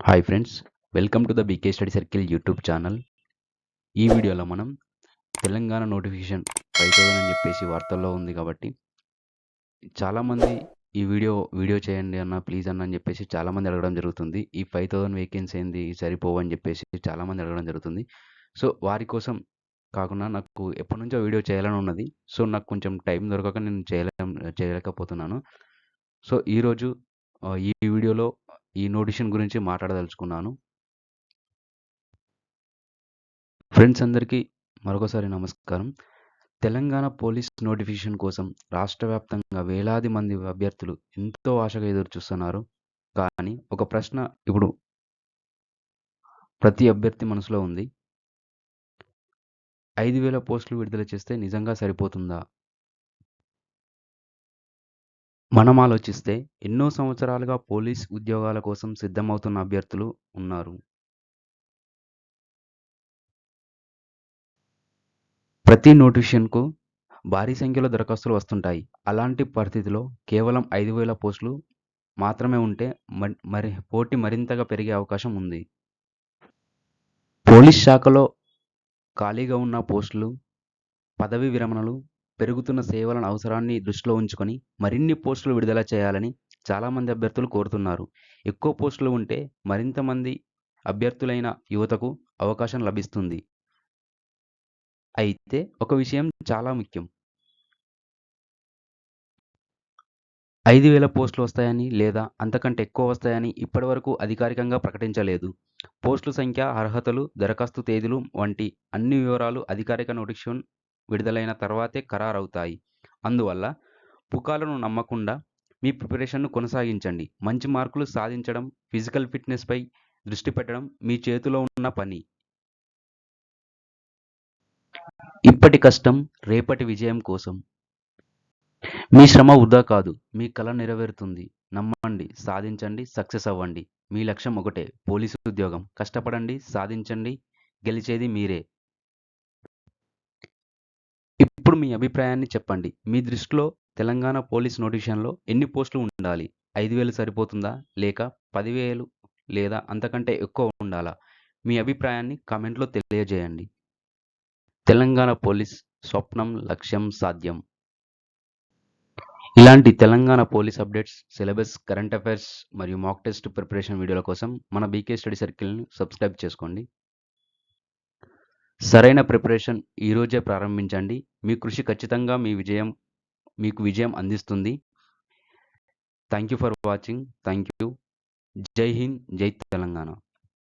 Hi friends, welcome to the BK study circle YouTube channel. ఈ వీడియోలో మనం Telangana notification 5000 అని చెప్పేసి వార్తల్లో ఉంది కాబట్టి చాలామంది ఈ వీడియో చేయండి అన్న ప్లీజ్ అన్న అని చెప్పేసి చాలామంది అడగడం జరుగుతుంది. ఈ 5000 వేకెన్సీ ఏంది సరిపోవని చెప్పేసి చాలామంది అడగడం జరుగుతుంది. సో వారి కోసం కాకుండా నాకు ఎప్పటినుంచో వీడియో చేయాలని ఉన్నది. సో నాకు కొంచెం టైం దొరకక నేను చేయలేకపోతున్నాను. సో ఈరోజు ఈ వీడియోలో ఈ నోటిఫికేషన్ గురించి మాట్లాడదలుచుకున్నాను. ఫ్రెండ్స్ అందరికీ మరొకసారి నమస్కారం. తెలంగాణ పోలీస్ నోటిఫికేషన్ కోసం రాష్ట్ర వ్యాప్తంగా వేలాది మంది అభ్యర్థులు ఎంతో ఆశగా ఎదురు చూస్తున్నారు. కానీ ఒక ప్రశ్న ఇప్పుడు ప్రతి అభ్యర్థి మనసులో ఉంది. 5,000 పోస్టులు విడుదల చేస్తే నిజంగా సరిపోతుందా? మనం ఆలోచిస్తే ఎన్నో సంవత్సరాలుగా పోలీస్ ఉద్యోగాల కోసం సిద్ధమవుతున్న అభ్యర్థులు ఉన్నారు. ప్రతి నోటిఫికేషన్‌కు భారీ సంఖ్యలో దరఖాస్తులు వస్తుంటాయి. అలాంటి పరిస్థితిలో కేవలం 5,000 పోస్టులు మాత్రమే ఉంటే మరి పోటీ మరింతగా పెరిగే అవకాశం ఉంది. పోలీస్ శాఖలో ఖాళీగా ఉన్న పోస్టులు, పదవీ విరమణలు, పెరుగుతున్న సేవల అవసరాన్ని దృష్టిలో ఉంచుకొని మరిన్ని పోస్టులు విడుదల చేయాలని చాలామంది అభ్యర్థులు కోరుతున్నారు. ఎక్కువ పోస్టులు ఉంటే మరింత మంది అభ్యర్థులైన యువతకు అవకాశం లభిస్తుంది. అయితే ఒక విషయం చాలా ముఖ్యం. 5,000 పోస్టులు వస్తాయని లేదా అంతకంటే ఎక్కువ వస్తాయని ఇప్పటివరకు అధికారికంగా ప్రకటించలేదు. పోస్టుల సంఖ్య, అర్హతలు, దరఖాస్తు తేదీలు వంటి అన్ని వివరాలు అధికారిక నోటిఫికేషన్ విడుదలైన తర్వాతే ఖరారవుతాయి. అందువల్ల పుకార్లను నమ్మకుండా మీ ప్రిపరేషన్‌ను కొనసాగించండి. మంచి మార్కులు సాధించడం, ఫిజికల్ ఫిట్‌నెస్‌పై దృష్టి పెట్టడం మీ చేతిలో ఉన్న పని. ఇప్పటి కష్టం రేపటి విజయం కోసం. మీ శ్రమ వృధా కాదు. మీ కల నెరవేరుతుంది. నమ్మండి, సాధించండి, సక్సెస్ అవ్వండి. మీ లక్ష్యం ఒకటే పోలీసు ఉద్యోగం. కష్టపడండి, సాధించండి, గెలిచేది మీరే. ఇప్పుడు మీ అభిప్రాయాన్ని చెప్పండి. మీ దృష్టిలో తెలంగాణ పోలీస్ నోటిఫికేషన్‌లో ఎన్ని పోస్టులు ఉండాలి? 5,000 సరిపోతుందా? లేక 10,000 లేదా అంతకంటే ఎక్కువ ఉండాలా? మీ అభిప్రాయాన్ని కామెంట్‌లో తెలియజేయండి. తెలంగాణ పోలీస్ స్వప్నం, లక్ష్యం సాధ్యం. ఇలాంటి Telangana police updates, syllabus, current affairs మరియు మాక్ టెస్ట్ ప్రిపరేషన్ వీడియోల కోసం మన బీకే స్టడీ సర్కిల్‌ని సబ్స్క్రైబ్ చేసుకోండి. సరైన ప్రిపరేషన్ ఈరోజే ప్రారంభించండి. మీ కృషి ఖచ్చితంగా మీకు విజయం అందిస్తుంది. Thank you for watching. Thank you. జై హింద్, జై తెలంగాణ.